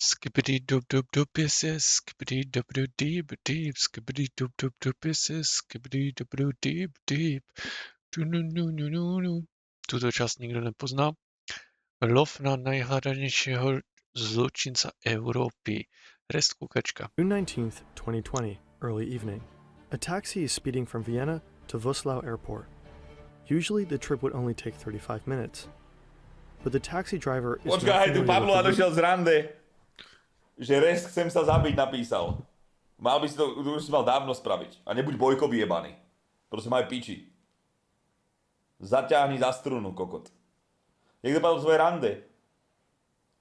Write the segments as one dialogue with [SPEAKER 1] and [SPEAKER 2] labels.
[SPEAKER 1] Skibbity dub dub dub yes yes, skibbity dub dub deep deep, skibbity dub dub dub yes yes, skibbity dub dub deep deep. Túto časť nikto nepozná. Lov na najhľadanejšieho zločinca Európy. Rest kukačka.
[SPEAKER 2] June 19th, 2020, early evening. A taxi is speeding from Vienna to Wrocław airport. Usually the trip would only take 35 minutes. But the taxi driver is
[SPEAKER 3] Počkaj, tu Pablo došiel z rande. Že rest chcem sa zabiť napísal. Mal by si to, už si mal dávno spraviť. A nebuď Bojko vyjebaný. Prosím, aj piči. Zaťahni za strunu, kokot. Jak dopadlo svoje rande?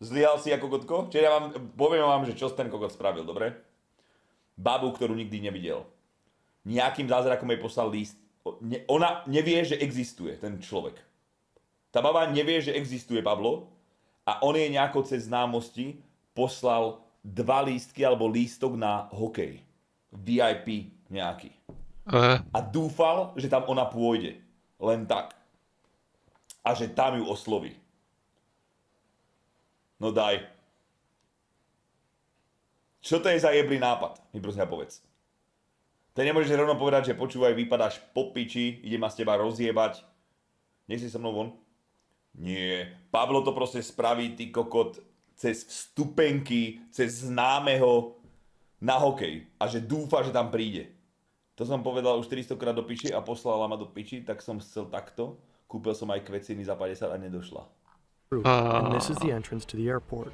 [SPEAKER 3] Zlyhal si ako kokotko? Čiže ja poviem vám, že čo ten kokot spravil, dobre? Babu, ktorú nikdy nevidel. Nejakým zázrakom jej poslal list. Ona nevie, že existuje ten človek. Tá baba nevie, že existuje Pablo a on jej nejako cez známosti poslal 2 lístky alebo lístok na hokej. VIP nejaký. A dúfal, že tam ona pôjde. Len tak. A že tam ju osloví. No daj. Čo to je za jeblý nápad? Mi prosím povedz. To nemôžeš rovno povedať, že počúvaj, vypadáš po piči, idem ma z teba rozjebať. Nech si so mnou von. Nie. Pablo to proste spraví, ty kokot, cez vstupenky, cez známeho na hokej. A že dúfa, že tam príde. To som povedal už 400 krát do piči a poslala ma do piči, tak som chcel takto. Kúpil som aj kveciny za 50 a nedošla.
[SPEAKER 2] And this is the entrance to the airport.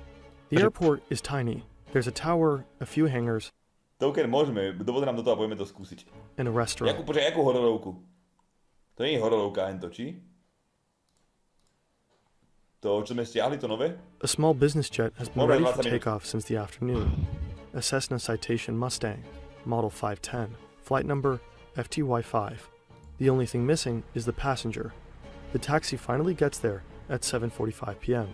[SPEAKER 2] The airport is tiny. There's a tower, a few hangars,
[SPEAKER 3] To keď môžeme, dovod nám do toho a poďme to skúsiť.
[SPEAKER 2] and a restaurant.
[SPEAKER 3] Jakú hororovku? To nie je hororovka, jen to, či? To, čo sme stiahli, to nové?
[SPEAKER 2] A small business jet has been
[SPEAKER 3] More
[SPEAKER 2] ready
[SPEAKER 3] than
[SPEAKER 2] for
[SPEAKER 3] 20 minutes.
[SPEAKER 2] takeoff since the afternoon. A Cessna Citation Mustang, model 510, flight number FTY5. The only thing missing is the passenger. The taxi finally gets there at 7:45 p.m.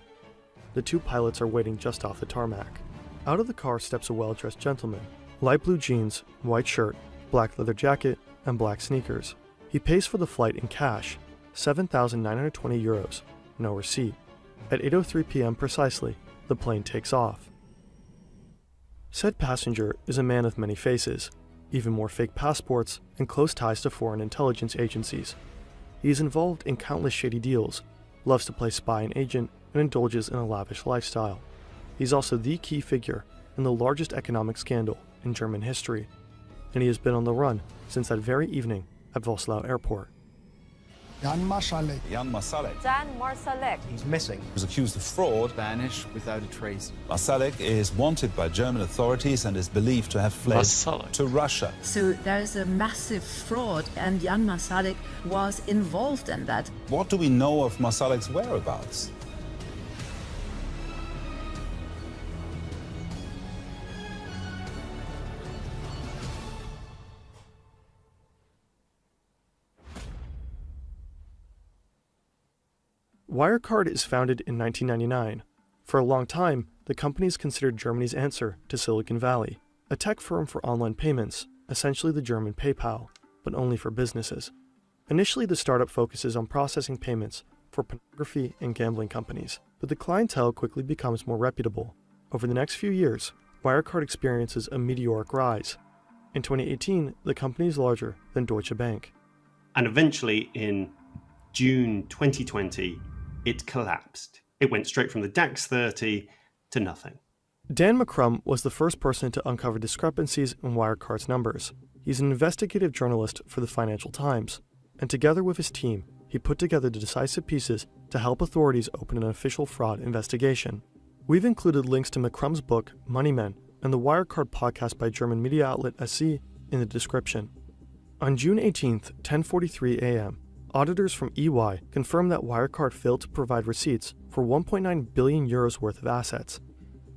[SPEAKER 2] The 2 pilots are waiting just off the tarmac. Out of the car steps a well-dressed gentleman. Light blue jeans, white shirt, black leather jacket, and black sneakers. He pays for the flight in cash, €7,920, no receipt. At 8:03 p.m. precisely, the plane takes off. Said passenger is a man of many faces, even more fake passports and close ties to foreign intelligence agencies. He is involved in countless shady deals, loves to play spy and agent, and indulges in a lavish lifestyle. He's also the key figure in the largest economic scandal in German history, and he has been on the run since that very evening at Wrocław airport.
[SPEAKER 4] Jan Marsalek.
[SPEAKER 5] Jan Marsalek
[SPEAKER 6] Jan Marsalek.
[SPEAKER 4] He's missing.
[SPEAKER 5] was accused of fraud.
[SPEAKER 7] Vanished without a trace.
[SPEAKER 5] Marsalek is wanted by German authorities and is believed to have fled
[SPEAKER 1] Marsalek.
[SPEAKER 5] to Russia.
[SPEAKER 6] So there is a massive fraud, and Jan Marsalek was involved in that.
[SPEAKER 5] What do we know of Marsalek's whereabouts?
[SPEAKER 2] Wirecard is founded in 1999. For a long time, the company is considered Germany's answer to Silicon Valley, a tech firm for online payments, essentially the German PayPal, but only for businesses. Initially, the startup focuses on processing payments for pornography and gambling companies, but the clientele quickly becomes more reputable. Over the next few years, Wirecard experiences a meteoric rise. In 2018, the company is larger than Deutsche Bank.
[SPEAKER 8] And eventually, in June 2020, it collapsed. It went straight from the DAX 30 to nothing.
[SPEAKER 2] Dan McCrum was the first person to uncover discrepancies in Wirecard's numbers. He's an investigative journalist for the Financial Times, and together with his team, he put together the decisive pieces to help authorities open an official fraud investigation. We've included links to McCrum's book, Money Men, and the Wirecard podcast by German media outlet SC in the description. On June 18th, 10:43 a.m., auditors from EY confirmed that Wirecard failed to provide receipts for €1.9 billion worth of assets.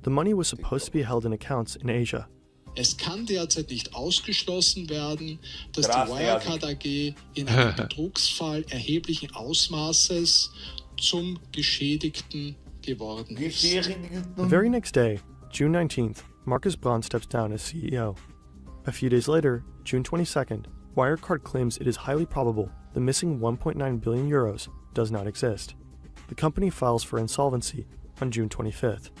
[SPEAKER 2] The money was supposed to be held in accounts in Asia.
[SPEAKER 4] Es kann derzeit nicht ausgeschlossen werden, dass die
[SPEAKER 3] Krass,
[SPEAKER 4] Wirecard AG in einem Betrugsfall erheblichen Ausmaßes zum Geschädigten geworden ist.
[SPEAKER 2] The very next day, June 19th, Markus Braun steps down as CEO. A few days later, June 22nd, Wirecard claims it is highly probable the missing €1.9 billion does not exist. The company files for insolvency on June 25th.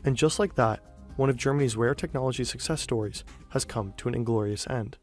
[SPEAKER 2] And just like that, one of Germany's rare technology success stories, has come to an inglorious end.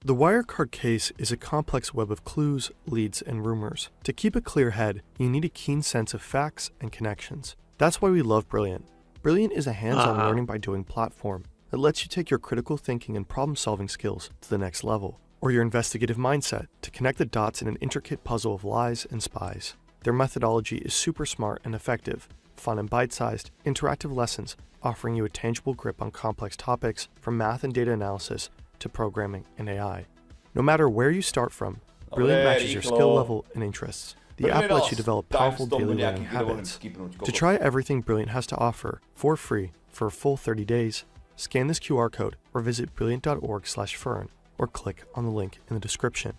[SPEAKER 2] The Wirecard case is a complex web of clues, leads, and rumors. To keep a clear head, you need a keen sense of facts and connections. That's why we love Brilliant. Brilliant is a hands-on learning by doing platform that lets you take your critical thinking and problem-solving skills to the next level, or your investigative mindset to connect the dots in an intricate puzzle of lies and spies. Their methodology is super smart and effective, fun and bite-sized, interactive lessons offering you a tangible grip on complex topics from math and data analysis to programming and AI. No matter where you start from, Brilliant matches your skill level and interests. The app lets you develop powerful daily learning habits. To try everything Brilliant has to offer for free for a full 30 days, scan this QR code or visit brilliant.org/fern or click on the link in the description.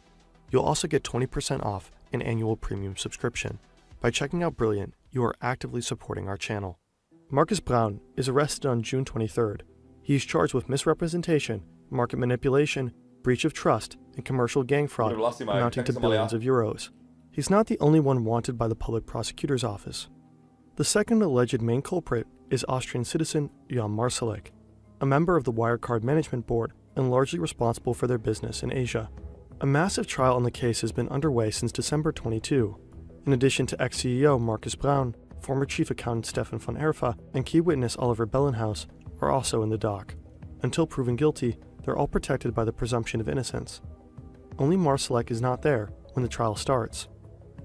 [SPEAKER 2] You'll also get 20% off an annual premium subscription. By checking out Brilliant, you are actively supporting our channel. Marcus Braun is arrested on June 23rd. He is charged with misrepresentation, market manipulation, breach of trust, and commercial gang fraud amounting to billions of euros. He's not the only one wanted by the public prosecutor's office. The second alleged main culprit is Austrian citizen Jan Marsalek, a member of the Wirecard management board and largely responsible for their business in Asia. A massive trial on the case has been underway since December 22. In addition to ex-CEO Marcus Braun, former chief accountant Stefan von Erfa, and key witness Oliver Bellenhaus are also in the dock. Until proven guilty, they're all protected by the presumption of innocence. Only Marsalek is not there when the trial starts.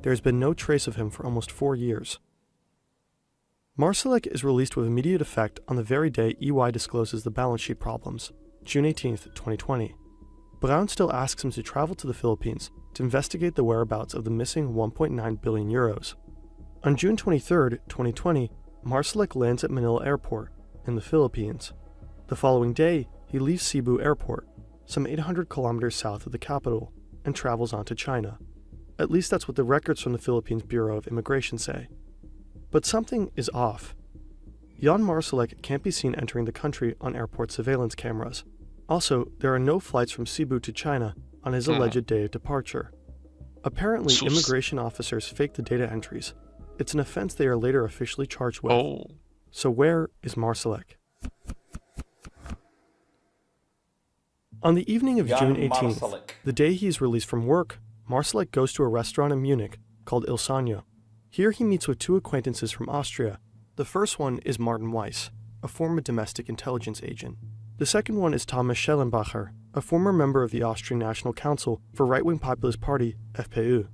[SPEAKER 2] There has been no trace of him for almost 4 years. Marsalek is released with immediate effect on the very day EY discloses the balance sheet problems, June 18, 2020. Braun still asks him to travel to the Philippines to investigate the whereabouts of the missing 1.9 billion euros. On June 23, 2020, Marsalek lands at Manila Airport in the Philippines. The following day, he leaves Cebu Airport, some 800 kilometers south of the capital, and travels on to China. At least that's what the records from the Philippines Bureau of Immigration say. But something is off. Jan Marsalek can't be seen entering the country on airport surveillance cameras. Also, there are no flights from Cebu to China on his alleged day of departure. Apparently, immigration officers faked the data entries. It's an offense they are later officially charged with. So where is Marsalek? On the evening of June 18th, the day he is released from work, Marsalek goes to a restaurant in Munich called Il Sogno. Here he meets with 2 acquaintances from Austria. The first one is Martin Weiss, a former domestic intelligence agent. The second one is Thomas Schellenbacher, a former member of the Austrian National Council for right-wing populist party, FPÖ.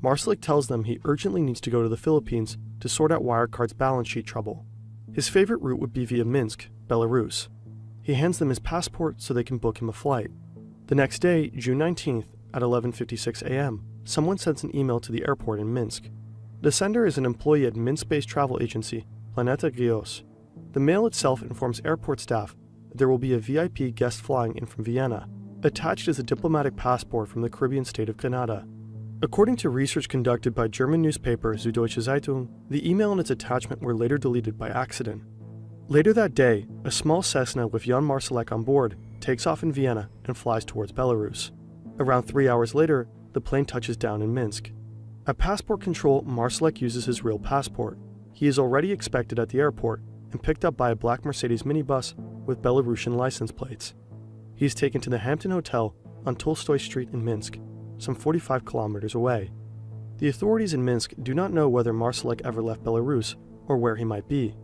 [SPEAKER 2] Marsalek tells them he urgently needs to go to the Philippines to sort out Wirecard's balance sheet trouble. His favorite route would be via Minsk, Belarus. He hands them his passport so they can book him a flight. The next day, June 19th, at 11:56 a.m., someone sends an email to the airport in Minsk. The sender is an employee at Minsk-based travel agency, Planeta Grios. The mail itself informs airport staff that there will be a VIP guest flying in from Vienna. Attached is a diplomatic passport from the Caribbean state of Grenada. According to research conducted by German newspaper Süddeutsche Zeitung, the email and its attachment were later deleted by accident. Later that day, a small Cessna with Jan Marsalek on board takes off in Vienna and flies towards Belarus. Around 3 hours later, the plane touches down in Minsk. At passport control, Marsalek uses his real passport. He is already expected at the airport and picked up by a black Mercedes minibus with Belarusian license plates. He is taken to the Hampton Hotel on Tolstoy Street in Minsk, some 45 kilometers away. The authorities in Minsk do not know whether Marsalek ever left Belarus or where he might be.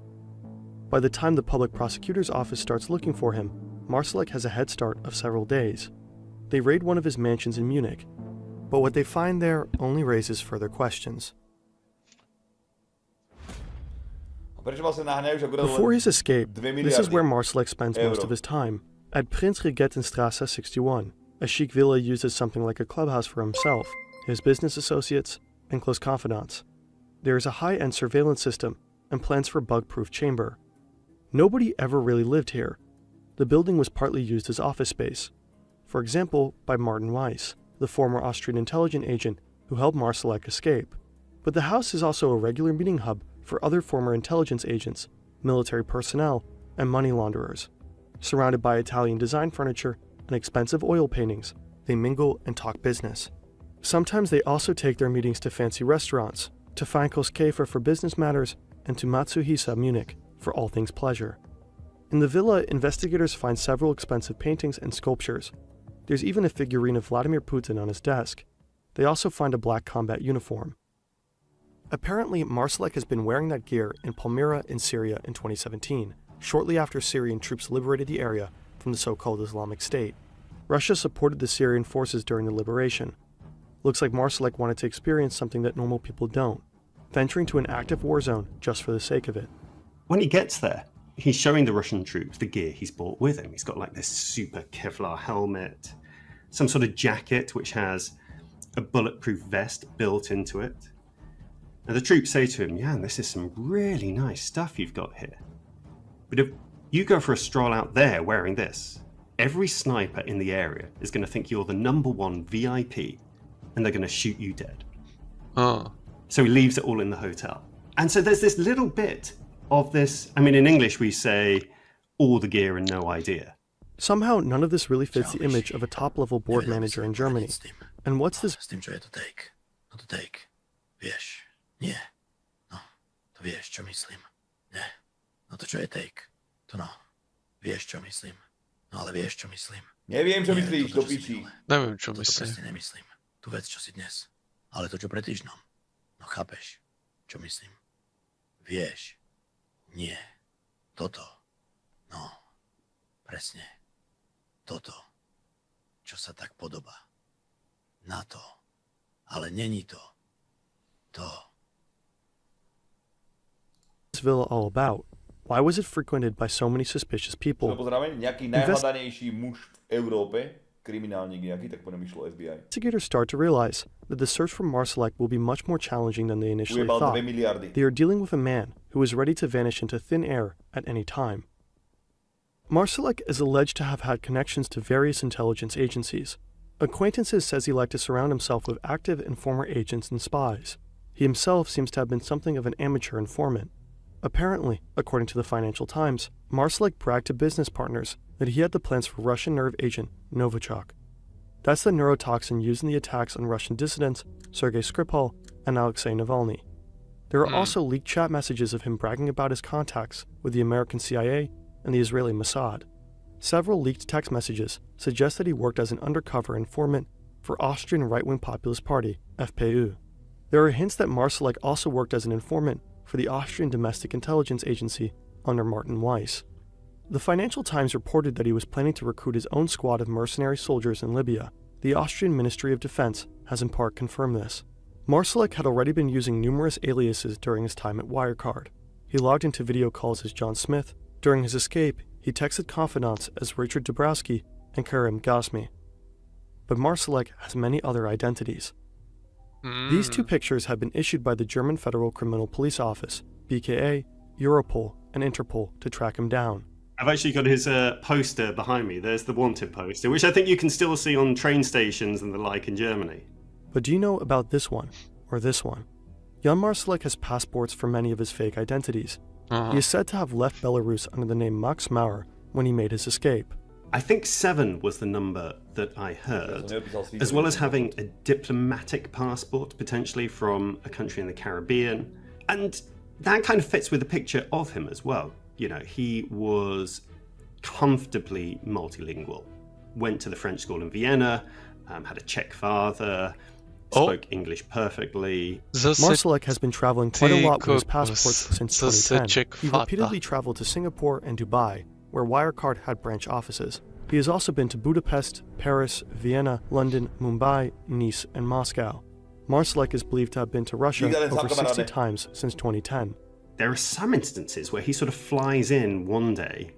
[SPEAKER 2] By the time the public prosecutor's office starts looking for him, Marsalek has a head start of several days. They raid one of his mansions in Munich, but what they find there only raises further questions. Before his escape, this is where Marsalek spends most of his time, at Prinzregentenstrasse 61, a chic villa used as something like a clubhouse for himself, his business associates, and close confidants. There is a high-end surveillance system and plans for a bug-proof chamber. Nobody ever really lived here. The building was partly used as office space, for example, by Martin Weiss, the former Austrian intelligence agent who helped Marsalek escape. But the house is also a regular meeting hub for other former intelligence agents, military personnel, and money launderers. Surrounded by Italian design furniture and expensive oil paintings, they mingle and talk business. Sometimes they also take their meetings to fancy restaurants, to Feinkos Käfer for business matters, and to Matsuhisa Munich for all things pleasure. In the villa, investigators find several expensive paintings and sculptures. There's even a figurine of Vladimir Putin on his desk. They also find a black combat uniform. Apparently, Marsalek has been wearing that gear in Palmyra in Syria in 2017, shortly after Syrian troops liberated the area from the so-called Islamic State. Russia supported the Syrian forces during the liberation. Looks like Marsalek wanted to experience something that normal people don't, venturing to an active war zone just for the sake of it.
[SPEAKER 8] When he gets there, he's showing the Russian troops the gear he's brought with him. He's got like this super Kevlar helmet, some sort of jacket which has a bulletproof vest built into it. And the troops say to him, "Yeah, this is some really nice stuff you've got here. But if you go for a stroll out there wearing this, every sniper in the area is going to think you're the #1 VIP and they're going to shoot you dead."
[SPEAKER 1] Oh.
[SPEAKER 8] So he leaves it all in the hotel. And so there's this little bit of this. I mean, in English, we say all the gear and no idea.
[SPEAKER 2] Somehow, none of this really fits the image of a top-level board manager in Germany. And what's this?
[SPEAKER 7] Z tym, čo je to take. No to take. Vieš. Nie. No. To vieš, čo myslím. Nie. No to čo je take. To no. Vieš, čo myslím. No ale vieš, čo myslím.
[SPEAKER 3] Neviem, čo
[SPEAKER 7] Nie,
[SPEAKER 3] myslíš,
[SPEAKER 7] toto,
[SPEAKER 3] do
[SPEAKER 7] čo si
[SPEAKER 3] piči.
[SPEAKER 7] minule.
[SPEAKER 1] Neviem, čo
[SPEAKER 7] Toto
[SPEAKER 1] myslím.
[SPEAKER 7] presne nemyslím. Tu vec, čo si dnes. Ale to, čo pred týždňom. No chápeš, čo myslím. Vieš. Nie. Toto. No. Presne. Toto. Čo sa tak podobá. Na to. Ale není to. To.
[SPEAKER 2] This villa all about? Why was it frequented by so many suspicious people?
[SPEAKER 3] Pozdravujem, nejaký najhľadanejší muž v Európe, kriminálnik nejaký, tak potom išlo FBI.
[SPEAKER 2] Investigators start to realize that the search for Marsalek will be much more challenging than they initially
[SPEAKER 3] Ujebal 2
[SPEAKER 2] thought.
[SPEAKER 3] miliardy.
[SPEAKER 2] They are dealing with a man who is ready to vanish into thin air at any time. Marsalek is alleged to have had connections to various intelligence agencies. Acquaintances says he liked to surround himself with active and former agents and spies. He himself seems to have been something of an amateur informant. Apparently, according to the Financial Times, Marsalek bragged to business partners that he had the plans for Russian nerve agent Novichok. That's the neurotoxin used in the attacks on Russian dissidents Sergei Skripal and Alexei Navalny. There are also leaked chat messages of him bragging about his contacts with the American CIA and the Israeli Mossad. Several leaked text messages suggest that he worked as an undercover informant for Austrian right-wing populist party, FPÖ. There are hints that Marsalek also worked as an informant for the Austrian Domestic Intelligence Agency under Martin Weiss. The Financial Times reported that he was planning to recruit his own squad of mercenary soldiers in Libya. The Austrian Ministry of Defense has in part confirmed this. Marsalek had already been using numerous aliases during his time at Wirecard. He logged into video calls as John Smith. During his escape, he texted confidants as Richard Dabrowski and Karim Ghasmi. But Marsalek has many other identities. These two pictures have been issued by the German Federal Criminal Police Office, BKA, Europol, and Interpol to track him down.
[SPEAKER 8] I've actually got his poster behind me. There's the wanted poster, which I think you can still see on train stations and the like in Germany.
[SPEAKER 2] But do you know about this one, or this one? Jan Marsalek has passports for many of his fake identities. He is said to have left Belarus under the name Max Maurer when he made his escape.
[SPEAKER 8] I think 7 was the number that I heard, as well as having a diplomatic passport, potentially from a country in the Caribbean. And that kind of fits with the picture of him as well. You know, he was comfortably multilingual. Went to the French school in Vienna, had a Czech father, spoke English perfectly.
[SPEAKER 2] Marsalek has been traveling quite a lot with his passports since 2010. He repeatedly traveled to Singapore and Dubai, where Wirecard had branch offices. He has also been to Budapest, Paris, Vienna, London, Mumbai, Nice, and Moscow. Marsalek is believed to have been to Russia over 60 times since 2010.
[SPEAKER 8] There are some instances where he sort of flies in one day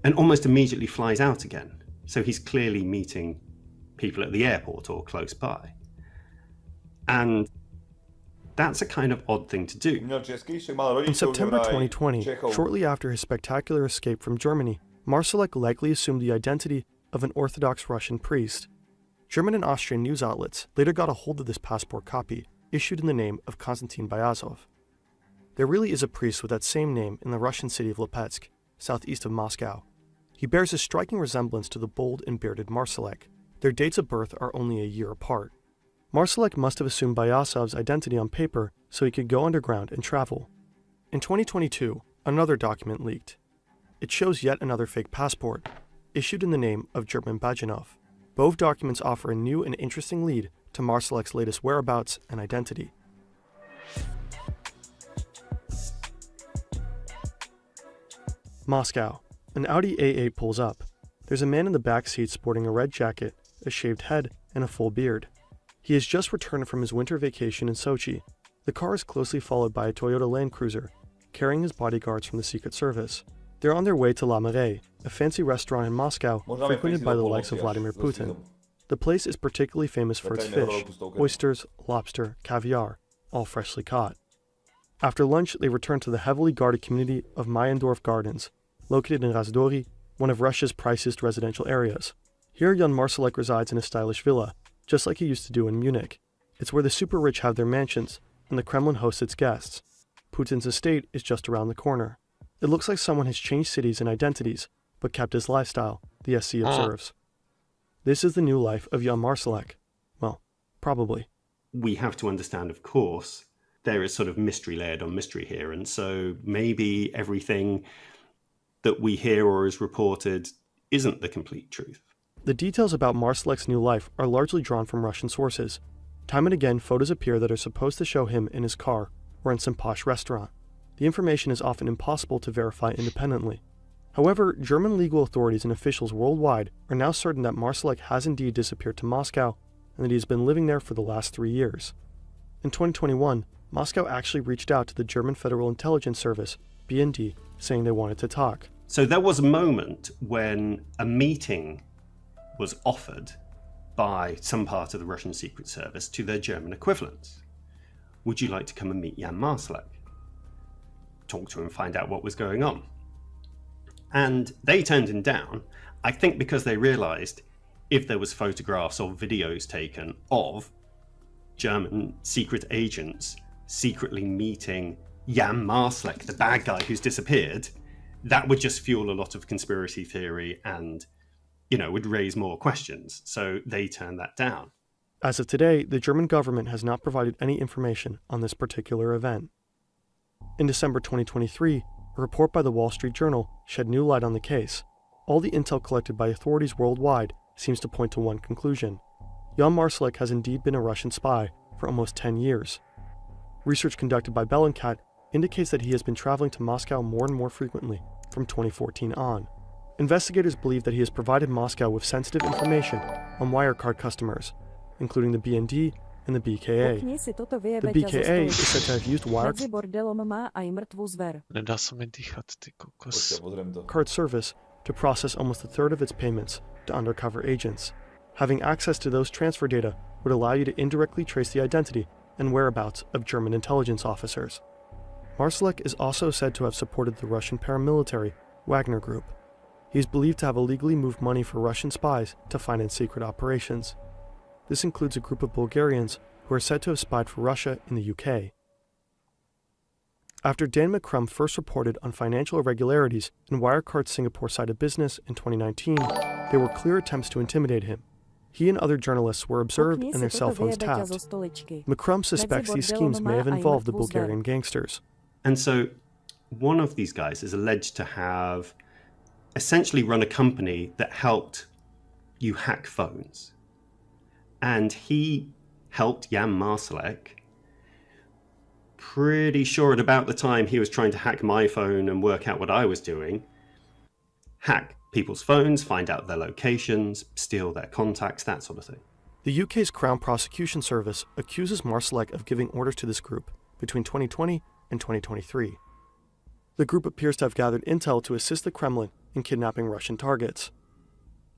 [SPEAKER 8] and almost immediately flies out again. So he's clearly meeting people at the airport or close by. And that's a kind of odd thing to do.
[SPEAKER 2] In September 2020, shortly after his spectacular escape from Germany, Marsalek likely assumed the identity of an Orthodox Russian priest. German and Austrian news outlets later got a hold of this passport copy, issued in the name of Konstantin Byazov. There really is a priest with that same name in the Russian city of Lipetsk, southeast of Moscow. He bears a striking resemblance to the bold and bearded Marsalek. Their dates of birth are only a year apart. Marsalek must have assumed Byazov's identity on paper so he could go underground and travel. In 2022, another document leaked. it shows yet another fake passport, issued in the name of German Bajanov. Both documents offer a new and interesting lead to Marsalek's latest whereabouts and identity. Moscow. An Audi A8 pulls up. There's a man in the back seat sporting a red jacket, a shaved head, and a full beard. He has just returned from his winter vacation in Sochi. The car is closely followed by a Toyota Land Cruiser, carrying his bodyguards from the Secret Service. They're on their way to La Marais, a fancy restaurant in Moscow frequented by the likes of Vladimir Putin. The place is particularly famous for its fish, oysters, lobster, caviar, all freshly caught. After lunch, they return to the heavily guarded community of Mayendorf Gardens, located in Razdori, one of Russia's priciest residential areas. Here, Jan Marsalek resides in a stylish villa, just like he used to do in Munich. It's where the super rich have their mansions, and the Kremlin hosts its guests. Putin's estate is just around the corner. It looks like someone has changed cities and identities, but kept his lifestyle, the SC observes. This is the new life of Jan Marsalek. Well, probably.
[SPEAKER 8] We have to understand, of course, there is sort of mystery layered on mystery here, and so maybe everything that we hear or is reported isn't the complete truth.
[SPEAKER 2] The details about Marsalek's new life are largely drawn from Russian sources. Time and again, photos appear that are supposed to show him in his car or in some posh restaurant. The information is often impossible to verify independently. However, German legal authorities and officials worldwide are now certain that Marsalek has indeed disappeared to Moscow and that he has been living there for the last 3 years. In 2021, Moscow actually reached out to the German Federal Intelligence Service, BND, saying they wanted to talk.
[SPEAKER 8] So there was a moment when a meeting was offered by some part of the Russian Secret Service to their German equivalents. Would you like to come and meet Jan Marsalek? Talk to him, find out what was going on. And they turned him down, I think because they realized if there was photographs or videos taken of German secret agents secretly meeting Jan Marsalek, the bad guy who's disappeared, that would just fuel a lot of conspiracy theory and, would raise more questions. So they turned that down.
[SPEAKER 2] As of today, the German government has not provided any information on this particular event. In December 2023, a report by the Wall Street Journal shed new light on the case. All the intel collected by authorities worldwide seems to point to one conclusion. Jan Marsalek has indeed been a Russian spy for almost 10 years. Research conducted by Bellingcat indicates that he has been traveling to Moscow more and more frequently from 2014 on. Investigators believe that he has provided Moscow with sensitive information on Wirecard customers, including the BND and the BKA. The BKA is said to have used
[SPEAKER 1] Nedá sa mi dýchať, ty kokos.
[SPEAKER 2] Wirecard service to process almost a third of its payments to undercover agents. Having access to those transfer data would allow you to indirectly trace the identity and whereabouts of German intelligence officers. Marsalek is also said to have supported the Russian paramilitary Wagner Group. He is believed to have illegally moved money for Russian spies to finance secret operations. This includes a group of Bulgarians who are said to have spied for Russia in the UK. After Dan McCrum first reported on financial irregularities in Wirecard's Singapore side of business in 2019, there were clear attempts to intimidate him. He and other journalists were observed and their cell phones tapped. McCrum suspects these schemes may have involved the Bulgarian gangsters.
[SPEAKER 8] And so one of these guys is alleged to have essentially run a company that helped you hack phones. And he helped Jan Marsalek, pretty sure at about the time he was trying to hack my phone and work out what I was doing, hack people's phones, find out their locations, steal their contacts, that sort of thing.
[SPEAKER 2] The UK's Crown Prosecution Service accuses Marsalek of giving orders to this group between 2020 and 2023. The group appears to have gathered intel to assist the Kremlin in kidnapping Russian targets.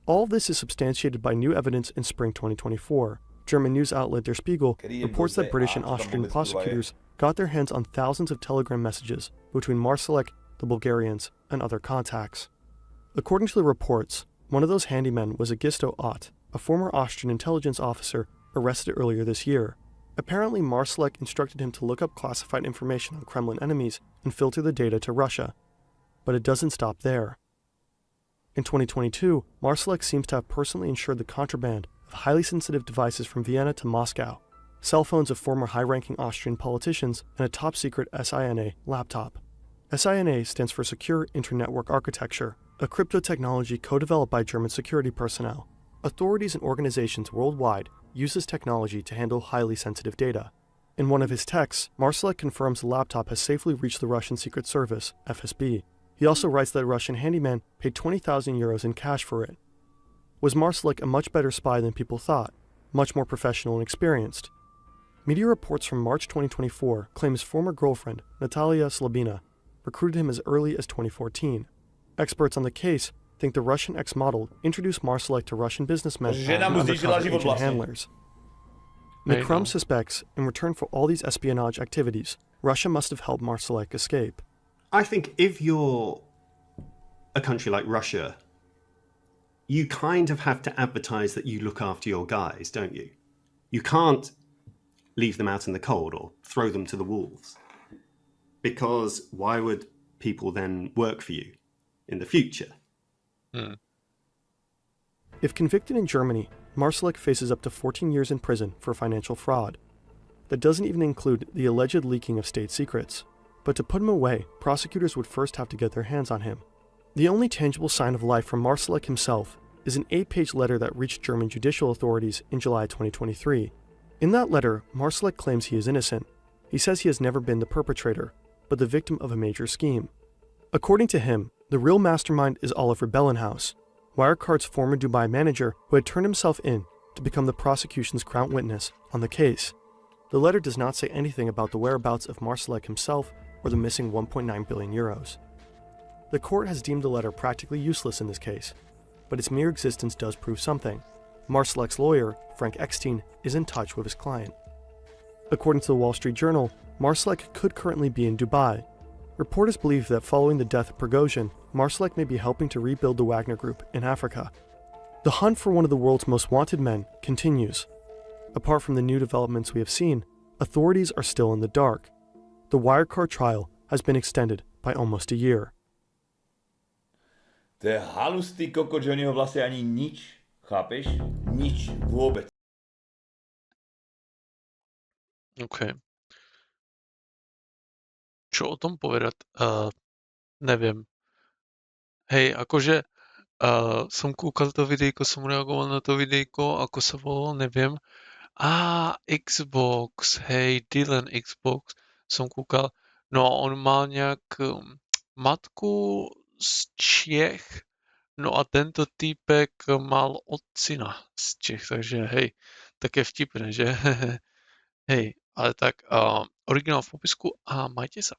[SPEAKER 2] All of this is substantiated by new evidence in spring 2024. German news outlet Der Spiegel reports that British and Austrian prosecutors got their hands on thousands of telegram messages between Marsalek, the Bulgarians, and other contacts. According to the reports, one of those handymen was Augusto Ott, a former Austrian intelligence officer arrested earlier this year. Apparently, Marsalek instructed him to look up classified information on Kremlin enemies and filter the data to Russia. But it doesn't stop there. In 2022, Marsalek seems to have personally ensured the contraband of highly sensitive devices from Vienna to Moscow, cell phones of former high-ranking Austrian politicians, and a top-secret SINA laptop. SINA stands for Secure Internetwork Architecture, a crypto technology co-developed by German security personnel. Authorities and organizations worldwide use this technology to handle highly sensitive data. In one of his texts, Marsalek confirms the laptop has safely reached the Russian Secret Service, FSB. He also writes that a Russian handyman paid 20,000 euros in cash for it. Was Marsalek a much better spy than people thought, much more professional and experienced? Media reports from March 2024 claim his former girlfriend, Natalia Slabina, recruited him as early as 2014. Experts on the case think the Russian ex-model introduced Marsalek to Russian businessmen and undercover agent handlers. McCrum suspects, in return for all these espionage activities, Russia must have helped Marsalek escape.
[SPEAKER 8] I think if you're a country like Russia, you kind of have to advertise that you look after your guys, don't you? You can't leave them out in the cold or throw them to the wolves. Because why would people then work for you in the future?
[SPEAKER 2] If convicted in Germany, Marsalek faces up to 14 years in prison for financial fraud. That doesn't even include the alleged leaking of state secrets. But to put him away, prosecutors would first have to get their hands on him. The only tangible sign of life from Marsalek himself is an 8-page letter that reached German judicial authorities in July 2023. In that letter, Marsalek claims he is innocent. He says he has never been the perpetrator, but the victim of a major scheme. According to him, the real mastermind is Oliver Bellenhaus, Wirecard's former Dubai manager who had turned himself in to become the prosecution's crown witness on the case. The letter does not say anything about the whereabouts of Marsalek himself or the missing 1.9 billion euros. The court has deemed the letter practically useless in this case, but its mere existence does prove something. Marsalek's lawyer, Frank Eckstein, is in touch with his client. According to the Wall Street Journal, Marsalek could currently be in Dubai. Reporters believe that following the death of Prigozhin, Marsalek may be helping to rebuild the Wagner Group in Africa. The hunt for one of the world's most wanted men continues. Apart from the new developments we have seen, authorities are still in the dark. The Wirecard trial has been extended by almost a year.
[SPEAKER 3] To je halustý kokot, že o něho vlastně ani nič, chápeš? Nič, vůbec.
[SPEAKER 1] OK. Čo o tom povedať? Neviem. Hej, akože som kúkal to videjko, som reagoval na to videjko, ako sa volalo, neviem. Xbox, hej, Dylan Xbox, som kúkal. No a on mal nejak matku z Čech, no a tento týpek mal otcina z Čech, takže hej, také vtipné, že? Hej, ale tak originál v popisku a majte sa.